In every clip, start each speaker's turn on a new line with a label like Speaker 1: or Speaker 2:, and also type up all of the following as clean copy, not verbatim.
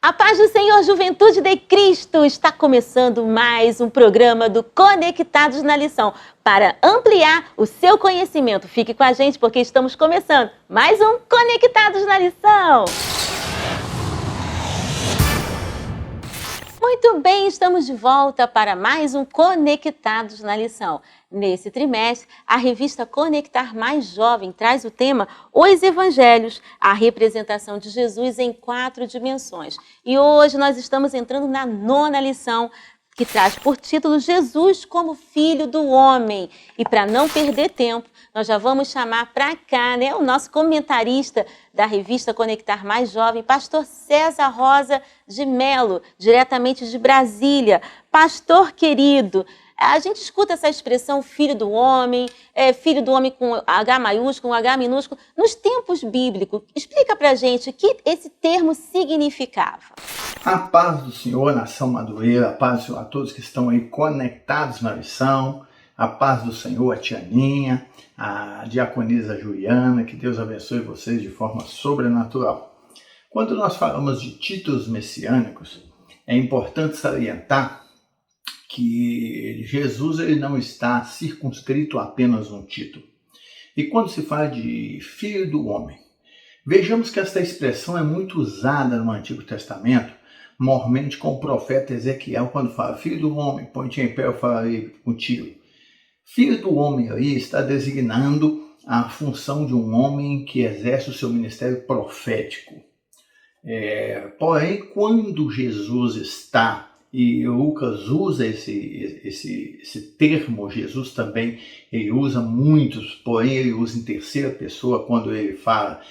Speaker 1: A paz do Senhor, Juventude de Cristo! Está começando mais um programa do Conectados na Lição. Para ampliar o seu conhecimento, fique com a gente porque estamos começando mais um Conectados na Lição. Muito bem, estamos de volta para mais um Conectados na Lição. Nesse trimestre, a revista Conectar Mais Jovem traz o tema Os Evangelhos, a representação de Jesus em 4 dimensões. E hoje nós estamos entrando na 9ª lição, que traz por título Jesus como Filho do Homem. E para não perder tempo, nós já vamos chamar para cá, o nosso comentarista da revista Conectar Mais Jovem, pastor César Rosa de Melo, diretamente de Brasília. Pastor querido, a gente escuta essa expressão filho do homem com H maiúsculo, com H minúsculo. Nos tempos bíblicos, explica pra gente o que esse termo significava.
Speaker 2: A paz do Senhor, nação Madureira, a paz do Senhor a todos que estão aí conectados na lição, a paz do Senhor, a Tianinha, a diaconisa Juliana, que Deus abençoe vocês de forma sobrenatural. Quando nós falamos de títulos messiânicos, é importante salientar que Jesus ele não está circunscrito a apenas um título. E quando se fala de Filho do Homem, vejamos que esta expressão é muito usada no Antigo Testamento, normalmente com o profeta Ezequiel, quando fala Filho do Homem, põe-te em pé, eu falarei contigo. Filho do Homem aí está designando a função de um homem que exerce o seu ministério profético. Porém, quando Jesus está, e Lucas usa esse termo, Jesus também ele usa muitos, porém ele usa em terceira pessoa quando ele fala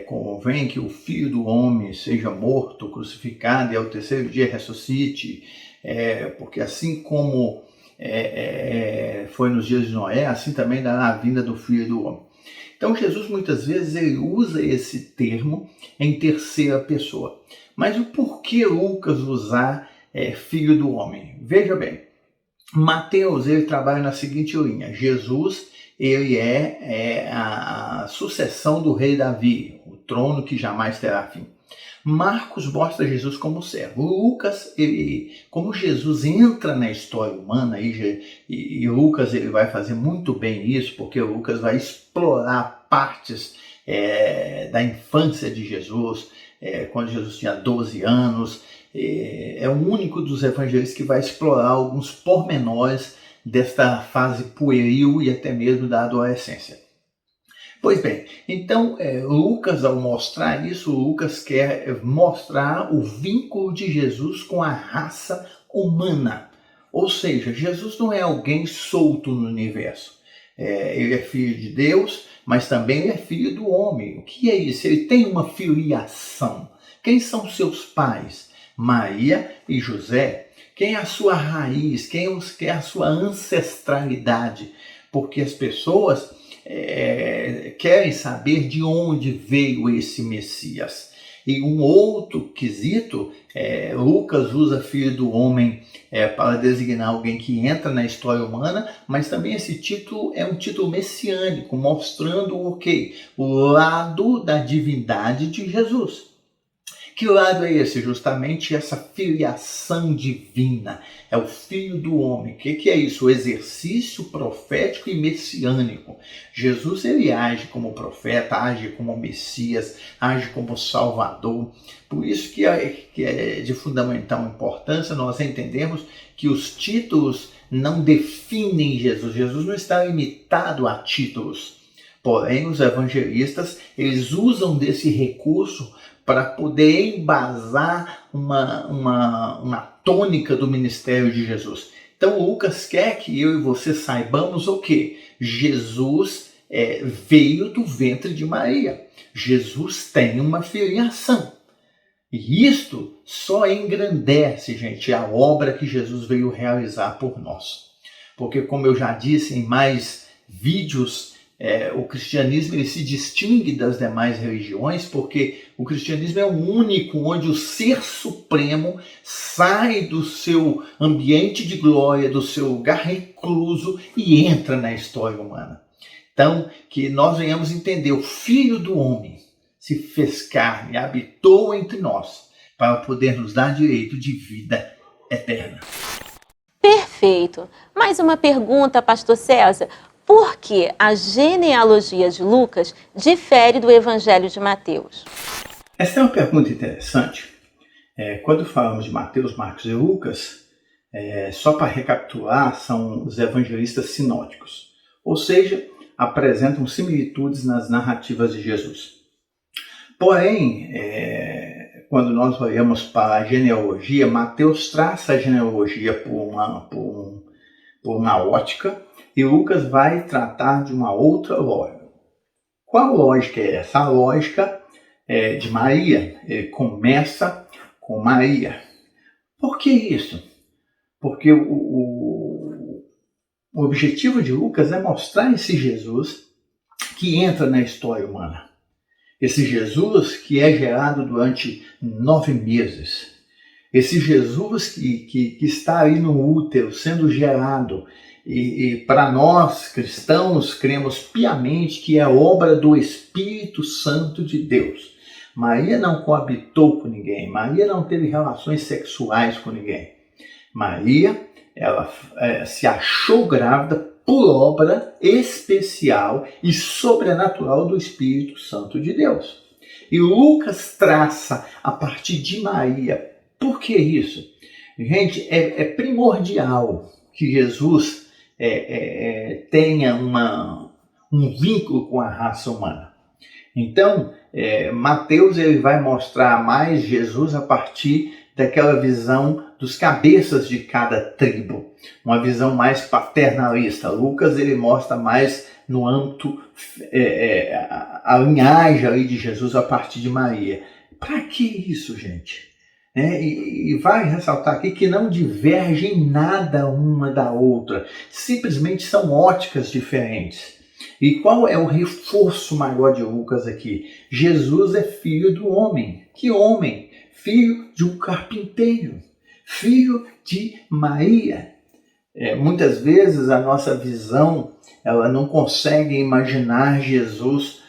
Speaker 2: convém que o Filho do Homem seja morto, crucificado e ao terceiro dia ressuscite, porque assim como foi nos dias de Noé, assim também dará a vinda do Filho do Homem. Então Jesus muitas vezes ele usa esse termo em terceira pessoa. Mas o porquê Lucas usar Filho do Homem? Veja bem, Mateus ele trabalha na seguinte linha: Jesus ele é a sucessão do rei Davi, o trono que jamais terá fim. Marcos mostra Jesus como servo. Lucas, como Jesus entra na história humana, e Lucas ele vai fazer muito bem isso, porque Lucas vai explorar partes da infância de Jesus, quando Jesus tinha 12 anos. É o único dos evangelistas que vai explorar alguns pormenores desta fase pueril e até mesmo da adolescência. Pois bem, então Lucas, ao mostrar isso, Lucas quer mostrar o vínculo de Jesus com a raça humana. Ou seja, Jesus não é alguém solto no universo. Ele é filho de Deus, mas também ele é filho do homem. O que é isso? Ele tem uma filiação. Quem são seus pais? Maria e José. Quem é a sua raiz? Quem é a sua ancestralidade? Porque as pessoas querem saber de onde veio esse Messias. E um outro quesito, Lucas usa Filho do Homem para designar alguém que entra na história humana, mas também esse título é um título messiânico, mostrando o quê? O lado da divindade de Jesus. Que lado é esse? Justamente essa filiação divina. É o Filho do Homem. O que é isso? O exercício profético e messiânico. Jesus ele age como profeta, age como Messias, age como Salvador. Por isso que é de fundamental importância nós entendemos que os títulos não definem Jesus. Jesus não está limitado a títulos. Porém, os evangelistas eles usam desse recurso para poder embasar uma tônica do ministério de Jesus. Então Lucas quer que eu e você saibamos o quê? Jesus veio do ventre de Maria. Jesus tem uma filiação. E isto só engrandece, gente, a obra que Jesus veio realizar por nós. Porque, como eu já disse em mais vídeos, o cristianismo ele se distingue das demais religiões porque o cristianismo é o único onde o ser supremo sai do seu ambiente de glória, do seu lugar recluso e entra na história humana. Então, que nós venhamos entender, o Filho do Homem se fez carne, habitou entre nós. para poder nos dar direito de vida eterna.
Speaker 1: Perfeito. Mais uma pergunta, pastor César. Por que a genealogia de Lucas difere do Evangelho de Mateus?
Speaker 2: Essa é uma pergunta interessante. Quando falamos de Mateus, Marcos e Lucas, só para recapitular, são os evangelistas sinóticos, ou seja, apresentam similitudes nas narrativas de Jesus. Porém, quando nós olhamos para a genealogia, Mateus traça a genealogia por uma ótica e Lucas vai tratar de uma outra lógica. Qual lógica é essa? A lógica de Maria. Ele começa com Maria. Por que isso? Porque o objetivo de Lucas é mostrar esse Jesus que entra na história humana. Esse Jesus que é gerado durante 9 meses. Esse Jesus que está aí no útero, sendo gerado. E para nós, cristãos, cremos piamente que é obra do Espírito Santo de Deus. Maria não coabitou com ninguém. Maria não teve relações sexuais com ninguém. Maria, ela se achou grávida por obra especial e sobrenatural do Espírito Santo de Deus. E Lucas traça a partir de Maria. Por que isso? Gente, é primordial que Jesus tenha um vínculo com a raça humana. Então, Mateus ele vai mostrar mais Jesus a partir daquela visão dos cabeças de cada tribo, uma visão mais paternalista. Lucas ele mostra mais no âmbito a linhagem ali de Jesus a partir de Maria. Para que isso, gente? E vai ressaltar aqui que não divergem nada uma da outra, simplesmente são óticas diferentes. E qual é o reforço maior de Lucas aqui? Jesus é filho do homem. Que homem? Filho de um carpinteiro, filho de Maria. Muitas vezes a nossa visão ela não consegue imaginar Jesus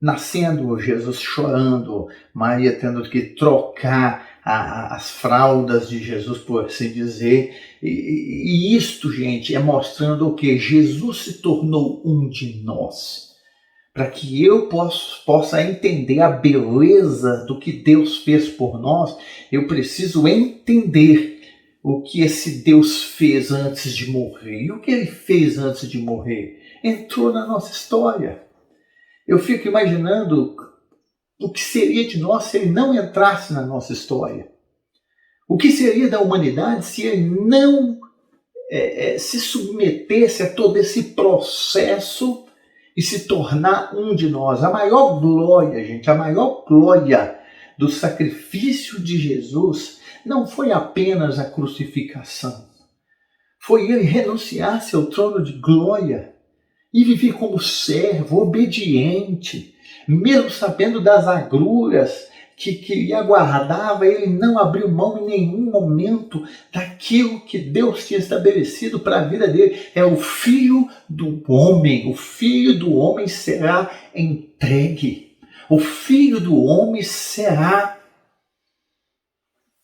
Speaker 2: nascendo, Jesus chorando, Maria tendo que trocar as fraldas de Jesus, por assim dizer. E isto, gente, é mostrando o que? Jesus se tornou um de nós. Para que eu possa entender a beleza do que Deus fez por nós, eu preciso entender o que esse Deus fez antes de morrer. E o que ele fez antes de morrer? Entrou na nossa história. Eu fico imaginando o que seria de nós se ele não entrasse na nossa história. O que seria da humanidade se ele não se submetesse a todo esse processo e se tornar um de nós. A maior glória, gente, a maior glória do sacrifício de Jesus não foi apenas a crucificação. Foi ele renunciar seu trono de glória e viver como servo, obediente, mesmo sabendo das agruras que lhe aguardava, ele não abriu mão em nenhum momento daquilo que Deus tinha estabelecido para a vida dele. É o Filho do Homem. O Filho do Homem será entregue. O Filho do Homem será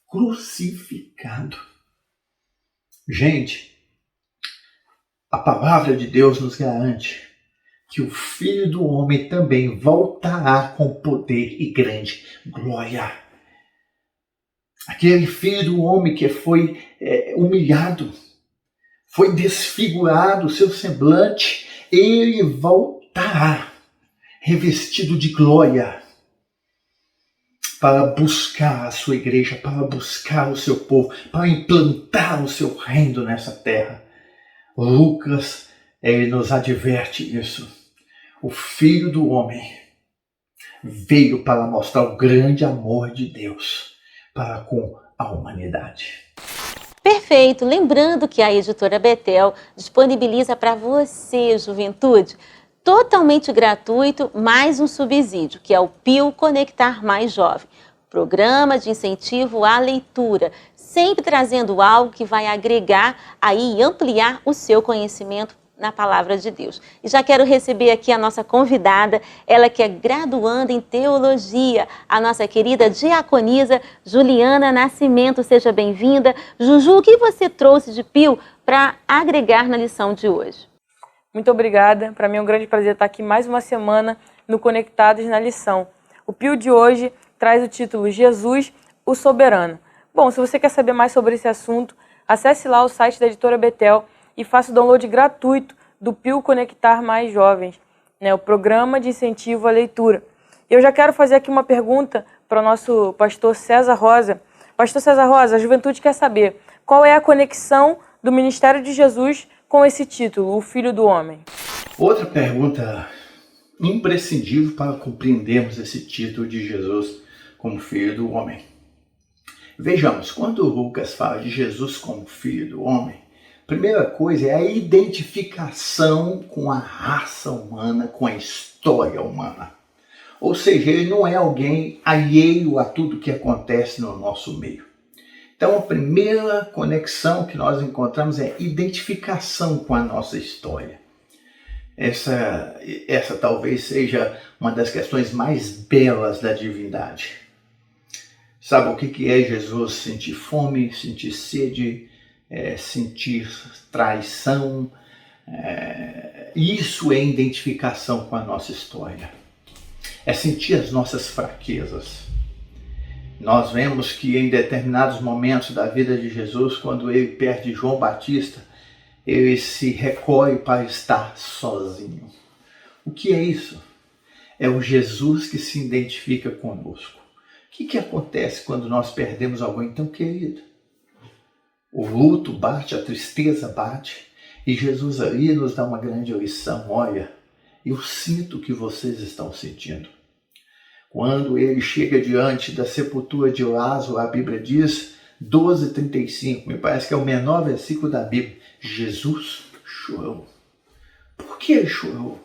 Speaker 2: crucificado. Gente, a palavra de Deus nos garante que o Filho do Homem também voltará com poder e grande glória. Aquele Filho do Homem que foi humilhado, foi desfigurado o seu semblante, ele voltará revestido de glória para buscar a sua igreja, para buscar o seu povo, para implantar o seu reino nessa terra. Lucas, ele nos adverte isso. O Filho do Homem veio para mostrar o grande amor de Deus para com a humanidade.
Speaker 1: Perfeito! Lembrando que a editora Betel disponibiliza para você, juventude, totalmente gratuito, mais um subsídio, que é o PIL Conectar Mais Jovem, programa de incentivo à leitura, sempre trazendo algo que vai agregar aí e ampliar o seu conhecimento na palavra de Deus. E já quero receber aqui a nossa convidada, ela que é graduanda em teologia, a nossa querida diaconisa Juliana Nascimento. Seja bem-vinda. Juju, o que você trouxe de Pio para agregar na lição de hoje?
Speaker 3: Muito obrigada. Para mim é um grande prazer estar aqui mais uma semana no Conectados na Lição. O Pio de hoje traz o título Jesus, o Soberano. Bom, se você quer saber mais sobre esse assunto, acesse lá o site da Editora Betel e faça o download gratuito do Pio Conectar Mais Jovens, o programa de incentivo à leitura. Eu já quero fazer aqui uma pergunta para o nosso pastor César Rosa. Pastor César Rosa, a juventude quer saber qual é a conexão do ministério de Jesus com esse título, o Filho do Homem.
Speaker 2: Outra pergunta imprescindível para compreendermos esse título de Jesus como Filho do Homem. Vejamos, quando Lucas fala de Jesus como Filho do Homem, a primeira coisa é a identificação com a raça humana, com a história humana. Ou seja, ele não é alguém alheio a tudo que acontece no nosso meio. Então, a primeira conexão que nós encontramos é identificação com a nossa história. Essa talvez seja uma das questões mais belas da divindade. Sabe o que é Jesus sentir fome, sentir sede, sentir traição? Isso é identificação com a nossa história. É sentir as nossas fraquezas. Nós vemos que em determinados momentos da vida de Jesus, quando ele perde João Batista, ele se recolhe para estar sozinho. O que é isso? É o Jesus que se identifica conosco. O que acontece quando nós perdemos alguém tão querido? O luto bate, a tristeza bate, e Jesus ali nos dá uma grande lição. Olha, eu sinto o que vocês estão sentindo. Quando ele chega diante da sepultura de Lázaro, a Bíblia diz, 12:35, me parece que é o menor versículo da Bíblia, Jesus chorou. Por que ele chorou?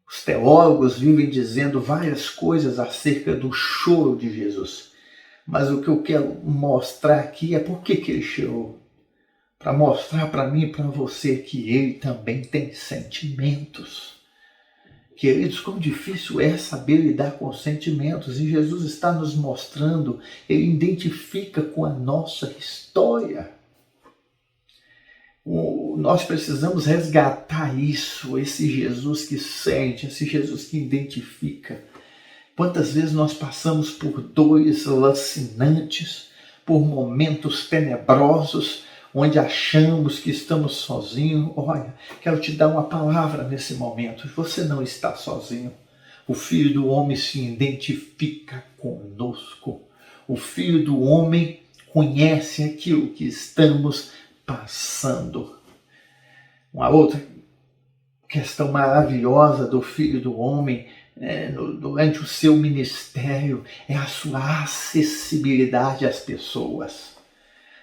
Speaker 2: Os teólogos vivem dizendo várias coisas acerca do choro de Jesus. Mas o que eu quero mostrar aqui é por que ele chorou. Para mostrar para mim e para você que ele também tem sentimentos. Queridos, como difícil é saber lidar com os sentimentos. E Jesus está nos mostrando, ele identifica com a nossa história. Nós precisamos resgatar isso, esse Jesus que sente, esse Jesus que identifica. Quantas vezes nós passamos por dores lacinantes, por momentos tenebrosos, onde achamos que estamos sozinhos. Olha, quero te dar uma palavra nesse momento. Você não está sozinho. O Filho do Homem se identifica conosco. O Filho do Homem conhece aquilo que estamos passando. Uma outra questão maravilhosa do Filho do Homem durante o seu ministério é a sua acessibilidade às pessoas.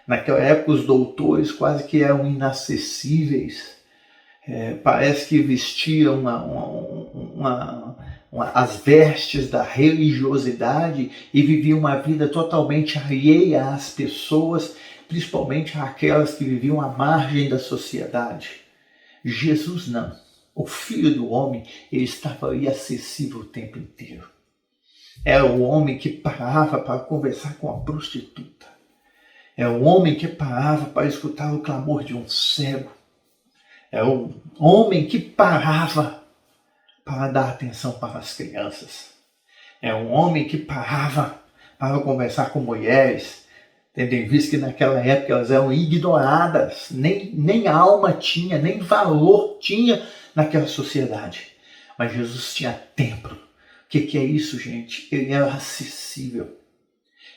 Speaker 2: Naquela época os doutores quase que eram inacessíveis. Parece que vestiam as vestes da religiosidade e viviam uma vida totalmente alheia às pessoas, principalmente aquelas que viviam à margem da sociedade. Jesus não. O Filho do Homem, ele estava ali acessível o tempo inteiro. Era o homem que parava para conversar com a prostituta. É o homem que parava para escutar o clamor de um cego. É o homem que parava para dar atenção para as crianças. É um homem que parava para conversar com mulheres, tendo em vista que naquela época elas eram ignoradas, nem alma tinha, nem valor tinha naquela sociedade. Mas Jesus tinha tempo. O que é isso, gente? Ele era acessível.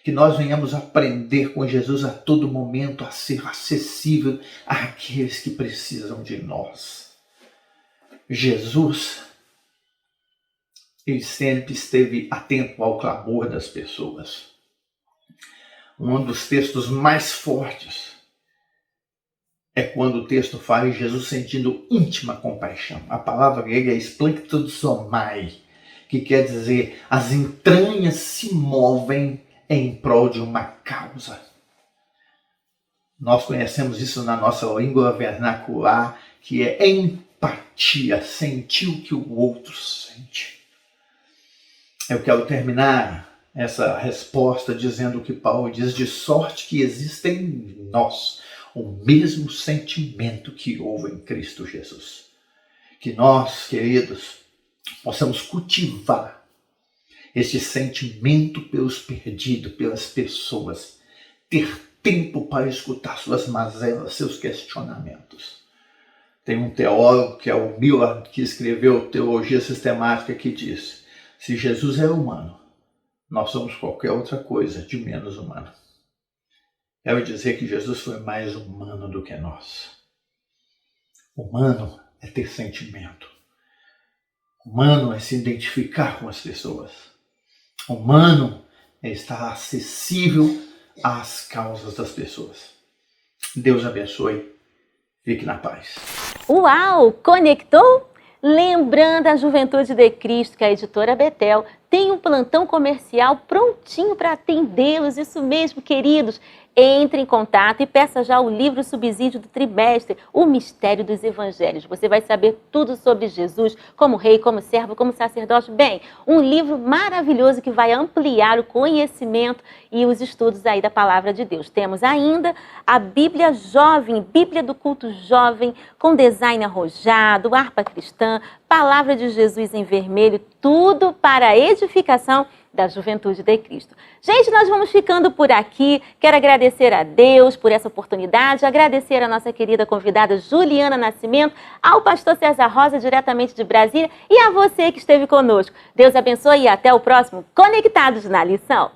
Speaker 2: Que nós venhamos aprender com Jesus a todo momento a ser acessível àqueles que precisam de nós. Jesus, ele sempre esteve atento ao clamor das pessoas. Um dos textos mais fortes é quando o texto fala de Jesus sentindo íntima compaixão. A palavra grega é esplanctozomai, que quer dizer as entranhas se movem em prol de uma causa. Nós conhecemos isso na nossa língua vernacular, que é empatia, sentir o que o outro sente. Eu quero terminar essa resposta dizendo o que Paulo diz, de sorte que existe em nós o mesmo sentimento que houve em Cristo Jesus. Que nós, queridos, possamos cultivar este sentimento pelos perdidos, pelas pessoas, ter tempo para escutar suas mazelas, seus questionamentos. Tem um teólogo, que é o Miller, que escreveu Teologia Sistemática, que diz: se Jesus é humano, nós somos qualquer outra coisa de menos humano. Quero dizer que Jesus foi mais humano do que nós. Humano é ter sentimento. Humano é se identificar com as pessoas. Humano é estar acessível às causas das pessoas. Deus abençoe. Fique na paz.
Speaker 1: Uau! Conectou? Lembrando a Juventude de Cristo que a editora Betel tem um plantão comercial prontinho para atendê-los. Isso mesmo, queridos. Entre em contato e peça já o livro subsídio do trimestre, O Mistério dos Evangelhos. Você vai saber tudo sobre Jesus, como rei, como servo, como sacerdote. Bem, um livro maravilhoso que vai ampliar o conhecimento e os estudos aí da Palavra de Deus. Temos ainda a Bíblia Jovem, Bíblia do Culto Jovem, com design arrojado, harpa cristã, Palavra de Jesus em vermelho, tudo para a edificação da Juventude de Cristo. Gente, nós vamos ficando por aqui. Quero agradecer a Deus por essa oportunidade, agradecer a nossa querida convidada Juliana Nascimento, ao pastor César Rosa, diretamente de Brasília, e a você que esteve conosco. Deus abençoe e até o próximo Conectados na Lição.